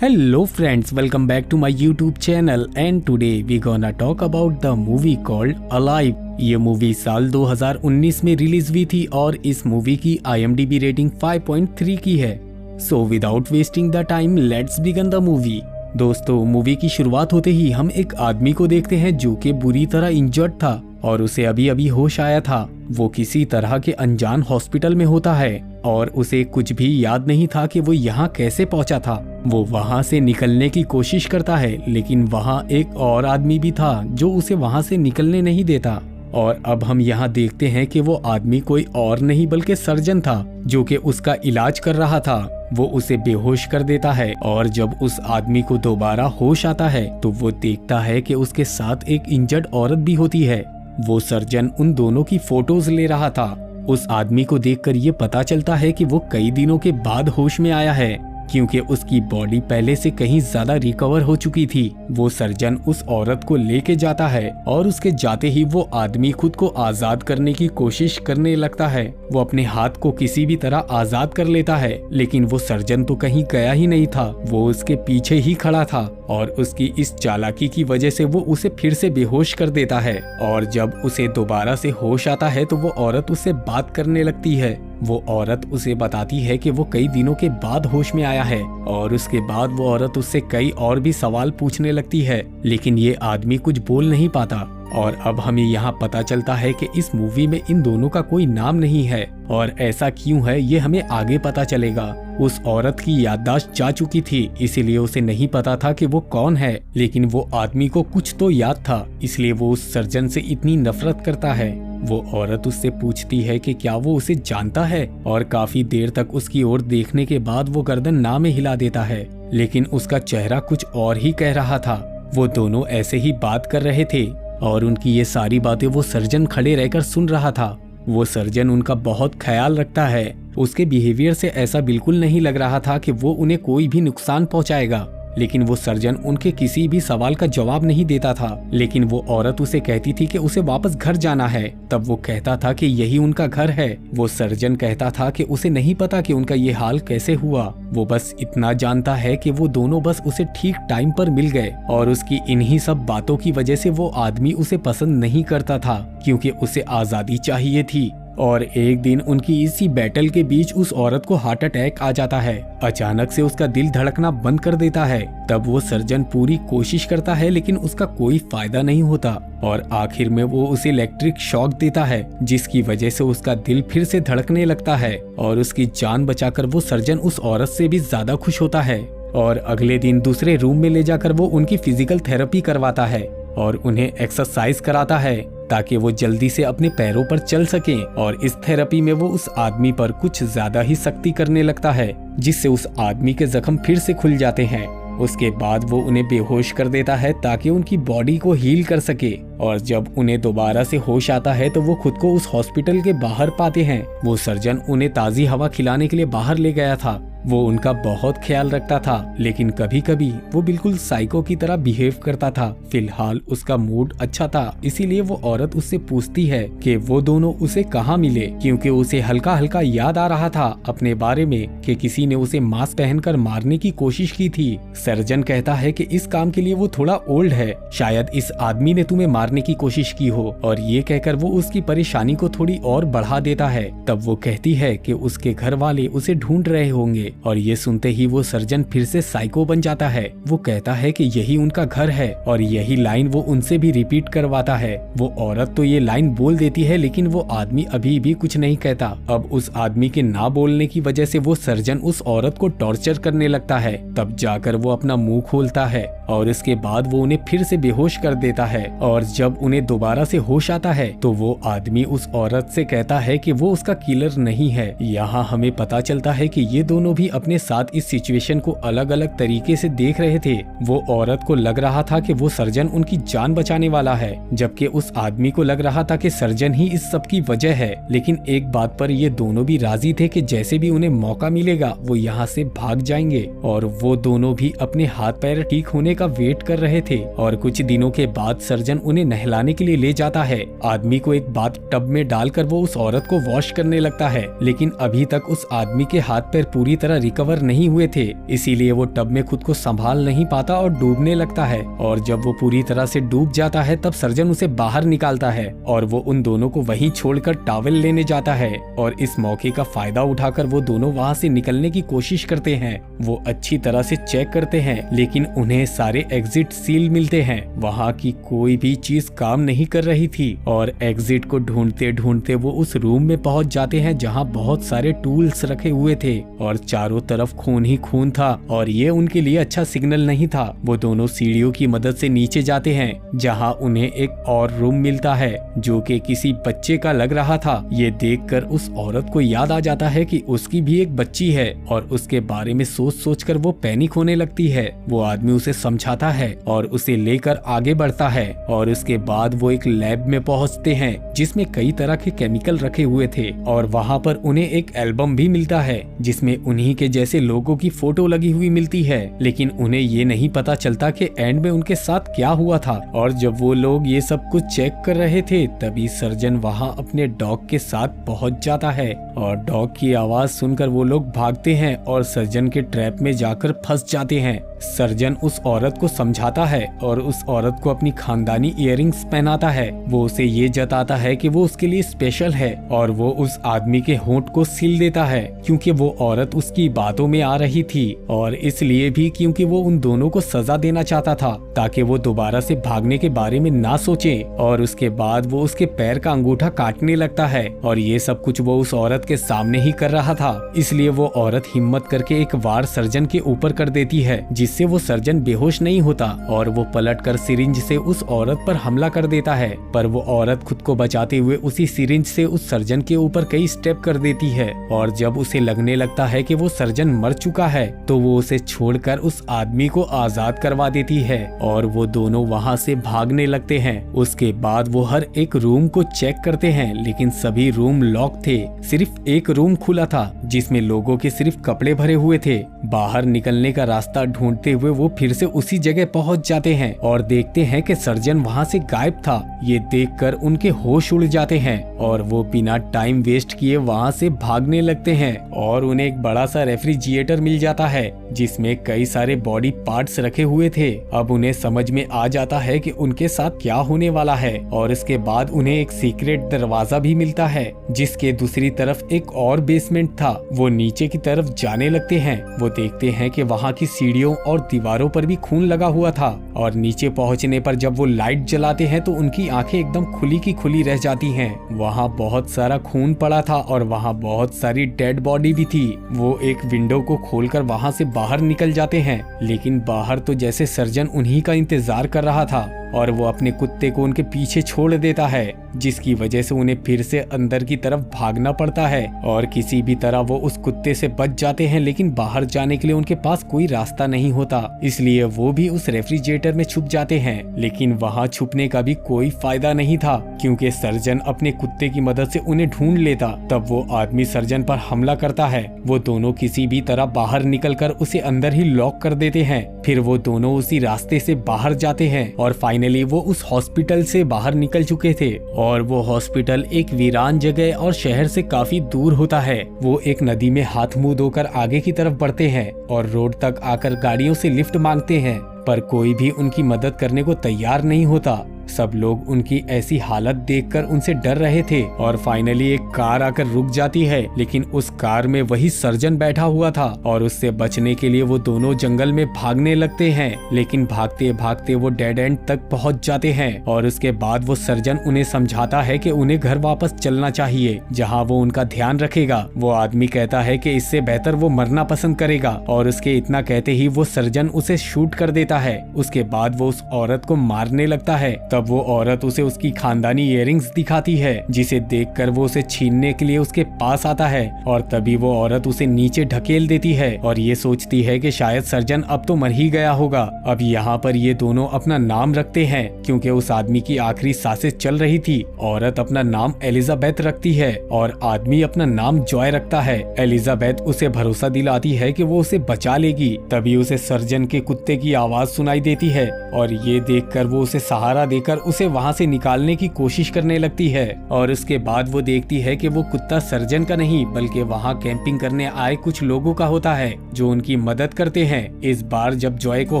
Hello friends, welcome back to my YouTube channel and today we gonna talk about the movie called Alive। ये movie साल 2019 में release हुई थी और इस मूवी की IMDb रेटिंग 5.3 की है। So without wasting the time let's begin the movie. दोस्तों, मूवी की शुरुआत होते ही हम एक आदमी को देखते हैं जो कि बुरी तरह इंजर्ड था और उसे अभी अभी होश आया था। वो किसी तरह के अनजान हॉस्पिटल में होता है और उसे कुछ भी याद नहीं था कि वो यहाँ कैसे पहुँचा था। वो वहाँ से निकलने की कोशिश करता है लेकिन वहाँ एक और आदमी भी था जो उसे वहाँ से निकलने नहीं देता। और अब हम यहाँ देखते हैं कि वो आदमी कोई और नहीं बल्कि सर्जन था जो कि उसका इलाज कर रहा था। वो उसे बेहोश कर देता है और जब उस आदमी को दोबारा होश आता है तो वो देखता है कि उसके साथ एक इंजर्ड औरत भी होती है। वो सर्जन उन दोनों की फोटोज ले रहा था। उस आदमी को देखकर ये पता चलता है कि वो कई दिनों के बाद होश में आया है क्योंकि उसकी बॉडी पहले से कहीं ज्यादा रिकवर हो चुकी थी। वो सर्जन उस औरत को लेके जाता है और उसके जाते ही वो आदमी खुद को आजाद करने की कोशिश करने लगता है। वो अपने हाथ को किसी भी तरह आजाद कर लेता है लेकिन वो सर्जन तो कहीं गया ही नहीं था, वो उसके पीछे ही खड़ा था और उसकी इस चालाकी की वजह से वो उसे फिर से बेहोश कर देता है। और जब उसे दोबारा से होश आता है तो वो औरत उससे बात करने लगती है। वो औरत उसे बताती है कि वो कई दिनों के बाद होश में आया है और उसके बाद वो औरत उससे कई और भी सवाल पूछने लगती है लेकिन ये आदमी कुछ बोल नहीं पाता। और अब हमें यहाँ पता चलता है कि इस मूवी में इन दोनों का कोई नाम नहीं है और ऐसा क्यों है ये हमें आगे पता चलेगा। उस औरत की याददाश्त जा चुकी थी इसीलिए उसे नहीं पता था कि वो कौन है, लेकिन वो आदमी को कुछ तो याद था इसलिए वो उस सर्जन से इतनी नफरत करता है। वो औरत उससे पूछती है कि क्या वो उसे जानता है और काफी देर तक उसकी ओर देखने के बाद वो गर्दन ना में हिला देता है लेकिन उसका चेहरा कुछ और ही कह रहा था। वो दोनों ऐसे ही बात कर रहे थे और उनकी ये सारी बातें वो सर्जन खड़े रहकर सुन रहा था। वो सर्जन उनका बहुत ख्याल रखता है। उसके बिहेवियर से ऐसा बिल्कुल नहीं लग रहा था कि वो उन्हें कोई भी नुकसान पहुंचाएगा, लेकिन वो सर्जन उनके किसी भी सवाल का जवाब नहीं देता था। लेकिन वो औरत उसे कहती थी कि उसे वापस घर जाना है, तब वो कहता था कि यही उनका घर है। वो सर्जन कहता था कि उसे नहीं पता कि उनका ये हाल कैसे हुआ, वो बस इतना जानता है कि वो दोनों बस उसे ठीक टाइम पर मिल गए और उसकी इन्हीं सब बातों की वजह से वो आदमी उसे पसंद नहीं करता था क्योंकि उसे आजादी चाहिए थी। और एक दिन उनकी इसी बैटल के बीच उस औरत को हार्ट अटैक आ जाता है। अचानक से उसका दिल धड़कना बंद कर देता है। तब वो सर्जन पूरी कोशिश करता है लेकिन उसका कोई फायदा नहीं होता और आखिर में वो उसे इलेक्ट्रिक शॉक देता है जिसकी वजह से उसका दिल फिर से धड़कने लगता है और उसकी जान बचाकर वो सर्जन उस औरत से भी ज्यादा खुश होता है। और अगले दिन दूसरे रूम में ले जाकर वो उनकी फिजिकल थेरेपी करवाता है और उन्हें एक्सरसाइज कराता है ताकि वो जल्दी से अपने पैरों पर चल सकें। और इस थेरेपी में वो उस आदमी पर कुछ ज्यादा ही सख्ती करने लगता है जिससे उस आदमी के जख्म फिर से खुल जाते हैं। उसके बाद वो उन्हें बेहोश कर देता है ताकि उनकी बॉडी को हील कर सके। और जब उन्हें दोबारा से होश आता है तो वो खुद को उस हॉस्पिटल के बाहर पाते हैं। वो सर्जन उन्हें ताजी हवा खिलाने के लिए बाहर ले गया था। वो उनका बहुत ख्याल रखता था लेकिन कभी कभी वो बिल्कुल साइको की तरह बिहेव करता था। फिलहाल उसका मूड अच्छा था इसीलिए वो औरत उससे पूछती है कि वो दोनों उसे कहाँ मिले क्योंकि उसे हल्का हल्का याद आ रहा था अपने बारे में कि किसी ने उसे मास्क पहनकर मारने की कोशिश की थी। सर्जन कहता है कि इस काम के लिए वो थोड़ा ओल्ड है, शायद इस आदमी ने तुम्हें मारने की कोशिश की हो। और ये कहकर वो उसकी परेशानी को थोड़ी और बढ़ा देता है। तब वो कहती है कि उसके घर वाले उसे ढूंढ रहे होंगे और ये सुनते ही वो सर्जन फिर से साइको बन जाता है। वो कहता है कि यही उनका घर है और यही लाइन वो उनसे भी रिपीट करवाता है। वो औरत तो ये लाइन बोल देती है लेकिन वो आदमी अभी भी कुछ नहीं कहता। अब उस आदमी के ना बोलने की वजह से वो सर्जन उस औरत को टॉर्चर करने लगता है। तब जाकर वो अपना मुंह खोलता है और इसके बाद वो उन्हें फिर से बेहोश कर देता है। और जब उन्हें दोबारा से होश आता है तो वो आदमी उस औरत से कहता है कि वो उसका किलर नहीं है। यहाँ हमें पता चलता है कि ये दोनों भी अपने साथ इस सिचुएशन को अलग अलग तरीके से देख रहे थे। वो औरत को लग रहा था कि वो सर्जन उनकी जान बचाने वाला है जबकि उस आदमी को लग रहा था कि सर्जन ही इस सब की वजह है। लेकिन एक बात पर ये दोनों भी राजी थे कि जैसे भी उन्हें मौका मिलेगा वो यहाँ से भाग जाएंगे। और वो दोनों भी अपने हाथ पैर ठीक होने का वेट कर रहे थे और कुछ दिनों के बाद सर्जन उन्हें नहलाने के लिए ले जाता है। आदमी को एक बाथ टब में डालकर वो उस औरत को वॉश करने लगता है, लेकिन अभी तक उस आदमी के हाथ पैर पूरी तरह रिकवर नहीं हुए थे, इसीलिए वो टब में खुद को संभाल नहीं पाता और डूबने लगता है। और जब वो पूरी तरह से डूब जाता है तब सर्जन उसे बाहर निकालता है और वो उन दोनों को वहीं छोड़कर टॉवेल लेने जाता है। और इस मौके का फायदा उठाकर वो दोनों वहाँ से निकलने की कोशिश करते हैं। वो अच्छी तरह से चेक करते हैं, लेकिन उन्हें सारे एग्जिट सील मिलते हैं। वहाँ की कोई भी चीज काम नहीं कर रही थी और एग्जिट को ढूंढते ढूंढते वो उस रूम में पहुंच जाते हैं जहाँ बहुत सारे टूल्स रखे हुए थे और चारों तरफ खून ही खून था और ये उनके लिए अच्छा सिग्नल नहीं था। वो दोनों सीढ़ियों की मदद से नीचे जाते हैं जहाँ उन्हें एक और रूम मिलता है जो कि किसी बच्चे का लग रहा था। ये देखकर उस औरत को याद आ जाता है कि उसकी भी एक बच्ची है और उसके बारे में सोच सोचकर वो पैनिक होने लगती है। वो आदमी उसे समझाता है और उसे लेकर आगे बढ़ता है और उसके बाद वो एक लैब में पहुंचते हैं जिसमें कई तरह के केमिकल रखे हुए थे और वहाँ पर उन्हें एक एल्बम भी मिलता है जिसमें उन्हीं के जैसे लोगों की फोटो लगी हुई मिलती है, लेकिन उन्हें ये नहीं पता चलता कि एंड में उनके साथ क्या हुआ था। और जब वो लोग ये सब कुछ चेक कर रहे थे तभी सर्जन वहाँ अपने डॉग के साथ पहुँच जाता है और डॉग की आवाज सुनकर वो लोग भागते हैं और सर्जन के ट्रैप में जाकर फंस जाते हैं। सर्जन उस औरत को समझाता है और उस औरत को अपनी खानदानी इयररिंग्स पहनाता है। वो उसे ये जताता है कि वो उसके लिए स्पेशल है और वो उस आदमी के होंठ को सील देता है क्योंकि वो औरत उसकी बातों में आ रही थी और इसलिए भी क्योंकि वो उन दोनों को सजा देना चाहता था ताकि वो दोबारा से भागने के बारे में ना सोचे। और उसके बाद वो उसके पैर का अंगूठा काटने लगता है और ये सब कुछ वो उस औरत के सामने ही कर रहा था, इसलिए वो औरत हिम्मत करके एक वार सर्जन के ऊपर कर देती है जिससे वो सर्जन बेहोश नहीं होता और वो पलटकर सिरिंज से उस औरत पर हमला कर देता है। पर वो औरत खुद को बचाते हुए उसी सिरिंज से उस सर्जन के ऊपर कई स्टेप कर देती है और जब उसे लगने लगता है कि वो सर्जन मर चुका है तो वो उसे छोड़कर उस आदमी को आजाद करवा देती है और वो दोनों वहाँ से भागने लगते हैं। उसके बाद वो हर एक रूम को चेक करते हैं लेकिन सभी रूम लॉक थे। सिर्फ एक रूम खुला था जिसमें लोगों के सिर्फ कपड़े भरे हुए थे। बाहर निकलने का रास्ता ढूंढते हुए वो फिर से उसी जगह पहुंच जाते हैं और देखते हैं कि सर्जन वहां से गायब था। ये देखकर उनके होश उड़ जाते हैं और वो बिना टाइम वेस्ट किए वहां से भागने लगते हैं और उन्हें एक बड़ा सा रेफ्रिजरेटर मिल जाता है जिसमें कई सारे बॉडी पार्ट्स रखे हुए थे। अब उन्हें समझ में आ जाता है कि उनके साथ क्या होने वाला है और इसके बाद उन्हें एक सीक्रेट दरवाजा भी मिलता है जिसके दूसरी तरफ एक और बेसमेंट था। वो नीचे की तरफ जाने लगते हैं। वो देखते हैं कि वहाँ की सीढ़ियों और दीवारों पर भी खून लगा हुआ था और नीचे पहुँचने पर जब वो लाइट जलाते हैं तो उनकी आंखें एकदम खुली की खुली रह जाती हैं। वहाँ बहुत सारा खून पड़ा था और वहाँ बहुत सारी डेड बॉडी भी थी। वो एक विंडो को खोलकर वहाँ से बाहर निकल जाते हैं लेकिन बाहर तो जैसे सर्जन उन्हीं का इंतजार कर रहा था और वो अपने कुत्ते को उनके पीछे छोड़ देता है जिसकी वजह से उन्हें फिर से अंदर की तरफ भागना पड़ता है और किसी भी तरह वो उस कुत्ते से बच जाते हैं लेकिन बाहर जाने के लिए उनके पास कोई रास्ता नहीं होता, इसलिए वो भी उस रेफ्रिजरेटर में छुप जाते हैं। लेकिन वहाँ छुपने का भी कोई फायदा नहीं था क्योंकि सर्जन अपने कुत्ते की मदद से उन्हें ढूंढ लेता। तब वो आदमी सर्जन पर हमला करता है। वो दोनों किसी भी तरह बाहर निकलकर उसे अंदर ही लॉक कर देते हैं। फिर वो दोनों उसी रास्ते से बाहर जाते हैं और फाइनली वो उस हॉस्पिटल से बाहर निकल चुके थे और वो हॉस्पिटल एक वीरान जगह और शहर से काफी दूर होता है। वो एक नदी में हाथ मुंह धोकर आगे की तरफ बढ़ते हैं और रोड तक आकर गाड़ियों से लिफ्ट मांगते हैं पर कोई भी उनकी मदद करने को तैयार नहीं होता। सब लोग उनकी ऐसी हालत देखकर उनसे डर रहे थे और फाइनली एक कार आकर रुक जाती है लेकिन उस कार में वही सर्जन बैठा हुआ था और उससे बचने के लिए वो दोनों जंगल में भागने लगते हैं लेकिन भागते भागते वो डेड एंड तक पहुंच जाते हैं और उसके बाद वो सर्जन उन्हें समझाता है कि उन्हें घर वापस चलना चाहिए जहां वो उनका ध्यान रखेगा। वो आदमी कहता है कि इससे बेहतर वो मरना पसंद करेगा और उसके इतना कहते ही वो सर्जन उसे शूट कर देता है। उसके बाद वो उस औरत को मारने लगता है। तब वो औरत उसे उसकी खानदानी इयररिंग्स दिखाती है, जिसे देखकर वो उसे छीनने के लिए उसके पास आता है और तभी वो औरत उसे नीचे ढकेल देती है और ये सोचती है कि शायद सर्जन अब तो मर ही गया होगा। अब यहाँ पर ये दोनों अपना नाम रखते हैं क्योंकि उस आदमी की आखिरी सांसें चल रही थी। औरत अपना नाम एलिजाबेथ रखती है और आदमी अपना नाम जॉय रखता है। एलिजाबेथ उसे भरोसा दिलाती है कि वो उसे बचा लेगी। तभी उसे सर्जन के कुत्ते की आवाज सुनाई देती है और ये देखकर वो उसे सहारा देकर उसे वहाँ से निकालने की कोशिश करने लगती है। और उसके बाद वो देखती है कि वो कुत्ता सर्जन का नहीं बल्कि वहाँ कैंपिंग करने आए कुछ लोगों का होता है जो उनकी मदद करते हैं। इस बार जब जॉय को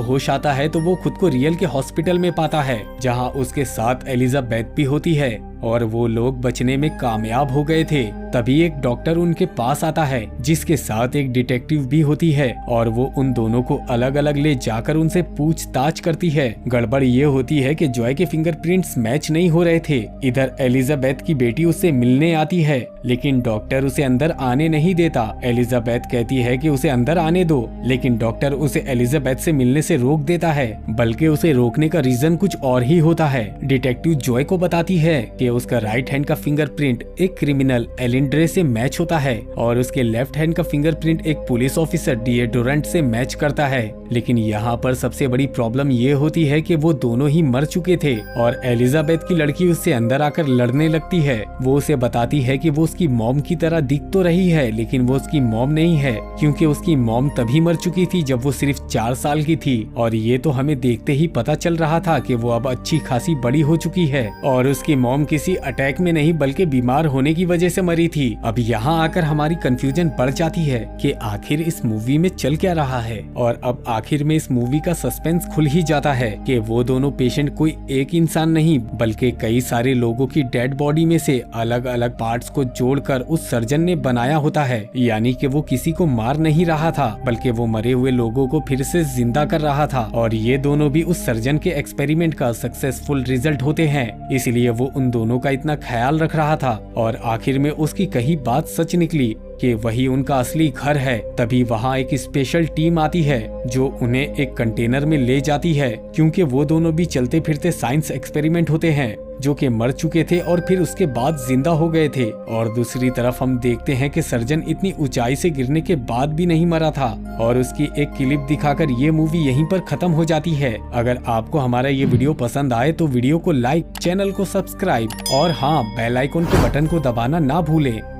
होश आता है तो वो खुद को रियल के हॉस्पिटल में पाता है जहाँ उसके साथ एलिजाबेथ भी होती है और वो लोग बचने में कामयाब हो गए थे। तभी एक डॉक्टर उनके पास आता है जिसके साथ एक डिटेक्टिव भी होती है और वो उन दोनों को अलग अलग ले जाकर उनसे पूछताछ करती है। गड़बड़ ये होती है कि जॉय के फिंगरप्रिंट्स मैच नहीं हो रहे थे। इधर एलिजाबेथ की बेटी उससे मिलने आती है लेकिन डॉक्टर उसे अंदर आने नहीं देता। एलिजाबेथ कहती है कि उसे अंदर आने दो लेकिन डॉक्टर उसे एलिजाबेथ से मिलने से रोक देता है, बल्कि उसे रोकने का रीजन कुछ और ही होता है। डिटेक्टिव जॉय को बताती है कि उसका राइट हैंड का फिंगरप्रिंट एक क्रिमिनल एलिंड्रे से मैच होता है और उसके लेफ्ट हैंड का फिंगरप्रिंट एक पुलिस ऑफिसर डिओड्रेंट से मैच करता है। लेकिन यहाँ पर सबसे बड़ी प्रॉब्लम ये होती है कि वो दोनों ही मर चुके थे और एलिजाबेथ की लड़की उससे अंदर आकर लड़ने लगती है। वो उसे बताती है कि वो उसकी मॉम की तरह दिख तो रही है लेकिन वो उसकी मॉम नहीं है क्योंकि उसकी मॉम तभी मर चुकी थी जब वो सिर्फ 4 साल की थी और ये तो हमें देखते ही पता चल रहा था कि वो अब अच्छी खासी बड़ी हो चुकी है और उसकी मॉम किसी अटैक में नहीं बल्कि बीमार होने की वजह से मरी थी। अब यहाँ आकर हमारी कंफ्यूजन बढ़ जाती है कि आखिर इस मूवी में चल क्या रहा है और अब आखिर में इस मूवी का सस्पेंस खुल ही जाता है कि वो दोनों पेशेंट कोई एक इंसान नहीं बल्कि कई सारे लोगों की डेड बॉडी में से अलग अलग पार्ट्स को जोड़कर उस सर्जन ने बनाया होता है। यानी कि वो किसी को मार नहीं रहा था बल्कि वो मरे हुए लोगों को फिर से जिंदा कर रहा था और ये दोनों भी उस सर्जन के एक्सपेरिमेंट का सक्सेसफुल रिजल्ट होते हैं, इसलिए वो उन दोनों का इतना ख्याल रख रहा था। और आखिर में उसकी कही बात सच निकली कि वही उनका असली घर है। तभी वहाँ एक स्पेशल टीम आती है जो उन्हें एक कंटेनर में ले जाती है क्योंकि वो दोनों भी चलते फिरते साइंस एक्सपेरिमेंट होते हैं जो कि मर चुके थे और फिर उसके बाद जिंदा हो गए थे। और दूसरी तरफ हम देखते हैं कि सर्जन इतनी ऊंचाई से गिरने के बाद भी नहीं मरा था और उसकी एक क्लिप दिखाकर ये मूवी यहीं पर खत्म हो जाती है। अगर आपको हमारा ये वीडियो पसंद आए तो वीडियो को लाइक, चैनल को सब्सक्राइब और हाँ, बेल आइकन के बटन को दबाना ना भूलें।